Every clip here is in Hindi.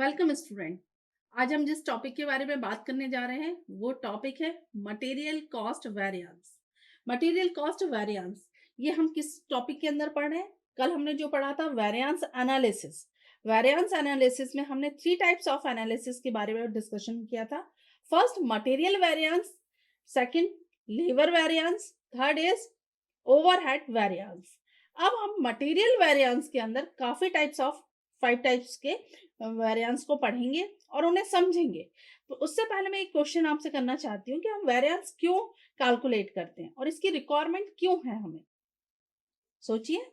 Welcome student. आज हम जिस टॉपिक के बारे में बात करने जा रहे हैं वो टॉपिक है material cost variance. Material cost variance ये हम किस टॉपिक के अंदर पढ़ रहे हैं? कल हमने जो पढ़ा था वेरिएंस एनालिसिस। वेरिएंस एनालिसिस में हमने 3 टाइप्स ऑफ एनालिसिस के बारे में डिस्कशन किया था। First material variance, second labour variance, third is overhead variance. अब हम मटेरियल वेरिएंस के अंदर काफी टाइप्स ऑफ 5 टाइप्स के वेरिएंस को पढ़ेंगे और उन्हें समझेंगे। तो उससे पहले मैं एक क्वेश्चन आपसे करना चाहती हूँ कि हम वेरिएंस क्यों कैलकुलेट करते हैं और इसकी रिक्वायरमेंट क्यों है हमें। सोचिए,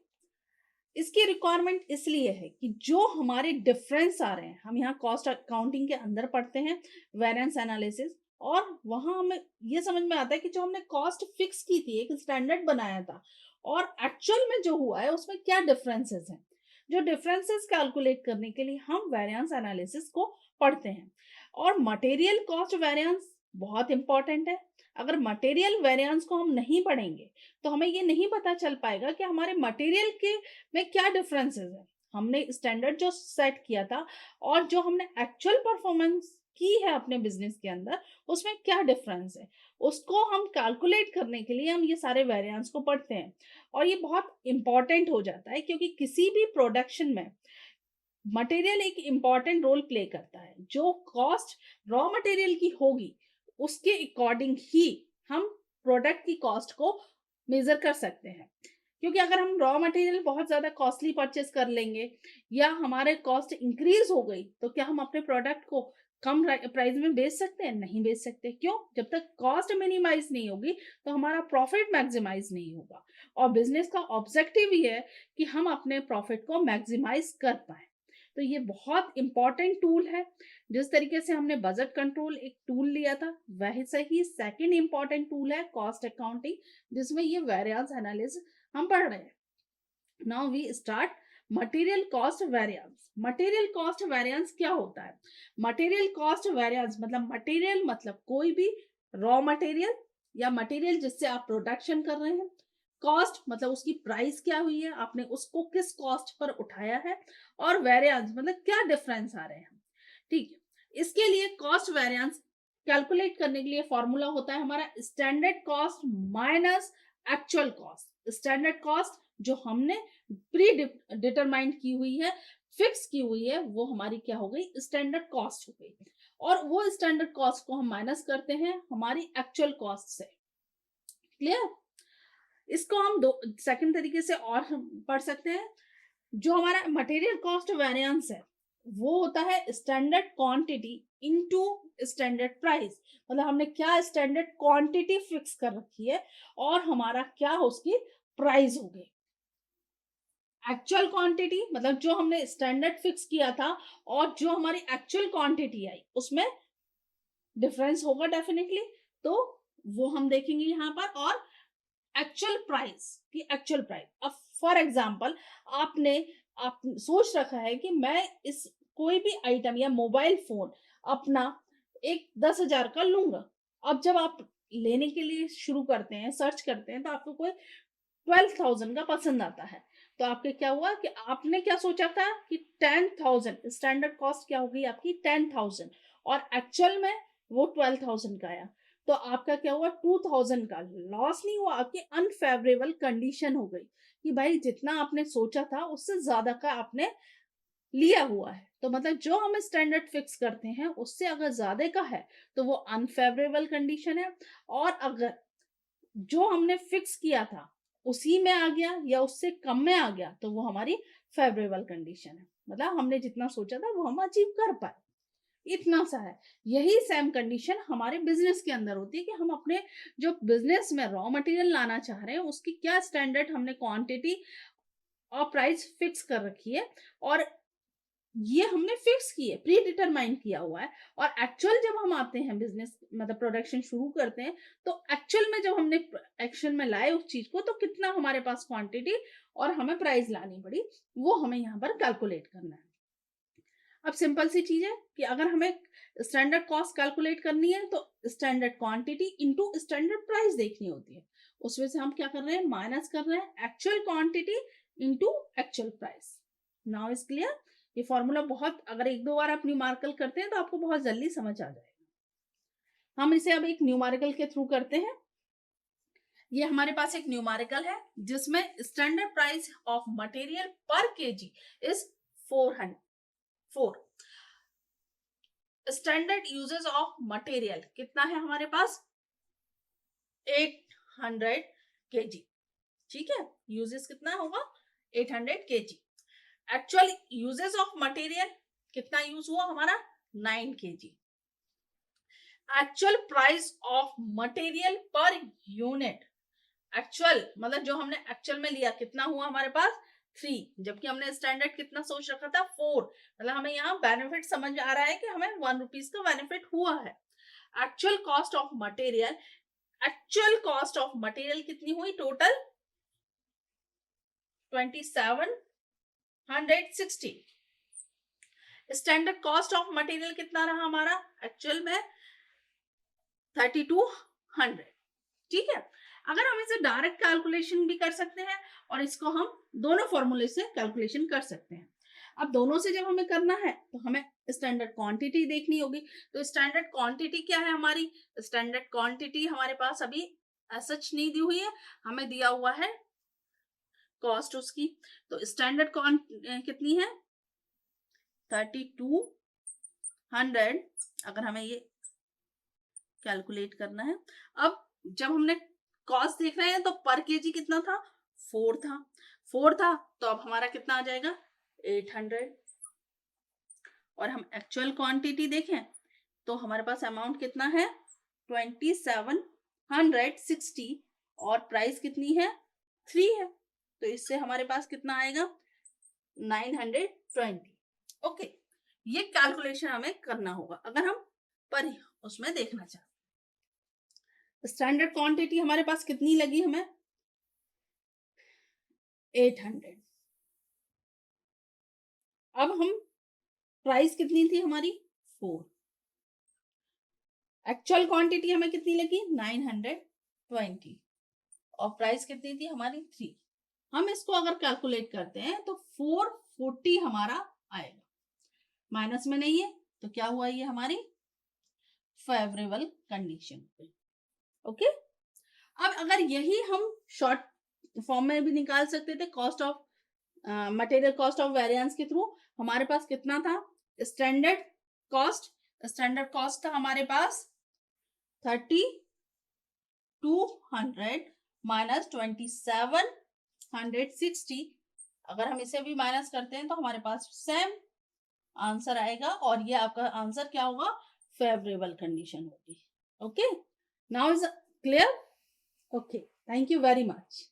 इसकी रिक्वायरमेंट इसलिए है कि जो हमारे डिफरेंस आ रहे हैं, हम यहाँ कॉस्ट अकाउंटिंग के अंदर पढ़ते हैं वेरिएंस एनालिसिस, और वहां हमें ये समझ में आता है कि जो हमने कॉस्ट फिक्स की थी, एक स्टैंडर्ड बनाया था, और एक्चुअल में जो हुआ है उसमें क्या डिफरेंसेस हैं। जो डिफरेंसेस कैलकुलेट करने के लिए हम वेरिएंस एनालिसिस को पढ़ते हैं। और मटेरियल कॉस्ट वेरिएंस बहुत इंपॉर्टेंट है। अगर मटेरियल वेरिएंस को हम नहीं पढ़ेंगे तो हमें ये नहीं पता चल पाएगा कि हमारे मटेरियल के में क्या डिफरेंसेस है। हमने स्टैंडर्ड जो सेट किया था और जो हमने एक्चुअल परफॉर्मेंस की है अपने बिजनेस के अंदर, उसमें क्या डिफरेंस है, उसको हम कैलकुलेट करने के लिए हम ये सारे वेरिएंस को पढ़ते हैं। और ये बहुत इंपॉर्टेंट हो जाता है क्योंकि किसी भी प्रोडक्शन में मटेरियल एक इंपॉर्टेंट रोल प्ले करता है। जो कॉस्ट रॉ मटेरियल की होगी उसके अकॉर्डिंग ही हम प्रोडक्ट की कॉस्ट को मेजर कर सकते हैं। क्योंकि अगर हम रॉ मटेरियल बहुत ज्यादा कॉस्टली परचेस कर लेंगे या हमारे कॉस्ट इंक्रीज हो गई तो क्या हम अपने प्रोडक्ट को कम प्राइस में बेच सकते हैं? नहीं बेच सकते। क्यों? जब तक कॉस्ट मिनिमाइज नहीं होगी तो हमारा प्रॉफिट मैक्सिमाइज नहीं होगा। और बिजनेस का ऑब्जेक्टिव ही है कि हम अपने प्रॉफिट को मैक्सिमाइज कर पाए। तो ये बहुत इंपॉर्टेंट टूल है। जिस तरीके से हमने बजट कंट्रोल एक टूल लिया था, वैसे ही सेकंड इंपॉर्टेंट टूल है कॉस्ट अकाउंटिंग, जिसमें ये वेरिएंस एनालिसिस हम पढ़ रहे हैं। Now we start material cost variance. Material cost variance क्या होता है? मटेरियल कॉस्ट वेरिएंस मतलब मटेरियल मतलब कोई भी रॉ मटेरियल या मटेरियल जिससे आप प्रोडक्शन कर रहे हैं। कॉस्ट मतलब उसकी प्राइस क्या हुई है, आपने उसको किस कॉस्ट पर उठाया है। और वेरिएंस मतलब क्या डिफरेंस आ रहे हैं। ठीक है, इसके लिए कॉस्ट वेरिएंस कैलकुलेट करने के लिए फॉर्मूला होता है हमारा standard cost minus actual cost. Standard cost जो हमने प्री डिटरमाइंड की हुई है, फिक्स की हुई है, वो हमारी क्या हो गई? स्टैंडर्ड कॉस्ट हो गई। और वो स्टैंडर्ड कॉस्ट को हम माइनस करते हैं हमारी एक्चुअल कॉस्ट से। क्लियर? इसको हम दो सेकंड तरीके से और पढ़ सकते हैं। जो हमारा मटेरियल कॉस्ट वेरिएंस है वो होता है standard quantity into standard price. मतलब हमने क्या स्टैंडर्ड क्वांटिटी फिक्स कर रखी है और हमारा क्या उसकी प्राइस हो गई। एक्चुअल क्वांटिटी मतलब जो हमने स्टैंडर्ड फिक्स किया था और जो हमारी एक्चुअल क्वांटिटी आई उसमें डिफरेंस होगा डेफिनेटली। तो वो हम देखेंगे यहाँ पर। और एक्चुअल प्राइस की एक्चुअल प्राइस, अब फॉर एग्जांपल आपने आप सोच रखा है कि मैं इस कोई भी आइटम या मोबाइल फोन अपना एक 10,000 का लूंगा। अब जब आप लेने के लिए शुरू करते हैं, सर्च करते हैं, तो आपको कोई 12,000 का पसंद आता है। तो आपके क्या हुआ कि आपने क्या सोचा था कि 10,000 स्टैंडर्ड कॉस्ट क्या होगी आपकी 10,000, और एक्चुअल में वो 12,000 का आया। तो आपका क्या हुआ? 2,000 का लॉस नहीं हुआ, आपकी अनफेवरेबल कंडीशन हो गई कि भाई जितना आपने सोचा था उससे ज्यादा का आपने लिया हुआ है। तो मतलब जो हम स्टैंडर्ड फिक्स करते हैं उससे अगर ज्यादा का है तो वो अनफेवरेबल कंडीशन है। और अगर जो हमने फिक्स किया था उसी में आ गया या उससे कम में आ गया तो वो हमारी फेवरेबल कंडीशन है। मतलब हमने जितना सोचा था वो हम अचीव कर पाए। इतना सा है। यही सेम कंडीशन हमारे बिजनेस के अंदर होती है कि हम अपने जो बिजनेस में रॉ मटेरियल लाना चाह रहे हैं उसकी क्या स्टैंडर्ड हमने क्वांटिटी और प्राइस फिक्स कर रखी है, और ये हमने फिक्स की है, प्री डिटरमाइन किया हुआ है। और एक्चुअल जब हम आते हैं बिजनेस मतलब प्रोडक्शन शुरू करते हैं तो एक्चुअल में जब हमने एक्शन में लाए उस चीज को तो कितना हमारे पास क्वांटिटी और हमें प्राइस लानी पड़ी, वो हमें यहाँ पर कैलकुलेट करना है। अब सिंपल सी चीज है कि अगर हमें स्टैंडर्ड कॉस्ट कैलकुलेट करनी है तो standard quantity into standard price देखनी होती है। उसमें से हम क्या कर रहे हैं? माइनस कर रहे हैं actual quantity into actual price. Now is clear? ये फॉर्मूला बहुत, अगर एक दो बार आप न्यूमेरिकल करते हैं तो आपको बहुत जल्दी समझ आ जाएगा। हम इसे अब एक न्यूमेरिकल के थ्रू करते हैं। ये हमारे पास एक न्यूमेरिकल है जिसमें स्टैंडर्ड प्राइस ऑफ मटेरियल पर KG is 400। Standard uses of material कितना है हमारे पास? 800 केजी। ठीक है, यूजेस कितना होगा? 800 KG. Actual uses of material कितना यूज हुआ हमारा? 9 KG. Actual price of material per unit, actual मतलब जो हमने एक्चुअल में लिया कितना हुआ हमारे पास? 3, जबकि हमने स्टैंडर्ड कितना सोच रखा था? 4। मतलब हमें यहाँ बेनिफिट समझ आ रहा है कि हमें 1 रुपीज का बेनिफिट हुआ है। Actual cost of material, actual cost of material कितनी हुई total? 2760। Standard cost of material कितना रहा हमारा एक्चुअल में? 3200। ठीक है, अगर हम इसे डायरेक्ट कैलकुलेशन भी कर सकते हैं और इसको हम दोनों फॉर्मूले से कैलकुलेशन कर सकते हैं। अब दोनों से जब हमें करना है तो हमें स्टैंडर्ड क्वांटिटी देखनी होगी। तो स्टैंडर्ड क्वांटिटी क्या है हमारी? स्टैंडर्ड क्वांटिटी हमारे पास अभी सच नहीं दी हुई है, हमें दिया हुआ है कॉस्ट उसकी। तो स्टैंडर्ड कितनी है? 3200। अगर हमें ये कैलकुलेट करना है, अब जब हमने कॉस्ट देख रहे हैं तो पर केजी कितना था? 4 था। 4 था तो अब हमारा कितना आ जाएगा? 800। और हम एक्चुअल क्वांटिटी देखें तो हमारे पास अमाउंट कितना है? 2760 और प्राइस कितनी है? 3 है। तो इससे हमारे पास कितना आएगा? 920। ओके, ये कैलकुलेशन हमें करना होगा अगर हम पर उसमें देखना चाहते। स्टैंडर्ड क्वांटिटी हमारे पास कितनी लगी हमें? 800। अब हम प्राइस कितनी थी हमारी? 4। एक्चुअल क्वांटिटी हमें कितनी लगी? 920 और प्राइस कितनी थी हमारी? 3। हम इसको अगर कैलकुलेट करते हैं तो 440 हमारा आएगा। माइनस में नहीं है तो क्या हुआ? ये हमारी फेवरेबल कंडीशन पे। ओके, अब अगर यही हम शॉर्ट फॉर्म में भी निकाल सकते थे cost of material cost of variance के थ्रू। हमारे पास कितना था स्टैंडर्ड कॉस्ट? स्टैंडर्ड कॉस्ट था हमारे पास 3200 माइनस 2760। अगर हम इसे भी माइनस करते हैं तो हमारे पास सेम आंसर आएगा और ये आपका आंसर क्या होगा? फेवरेबल कंडीशन होगी। Okay, now is clear? Okay, thank you very much.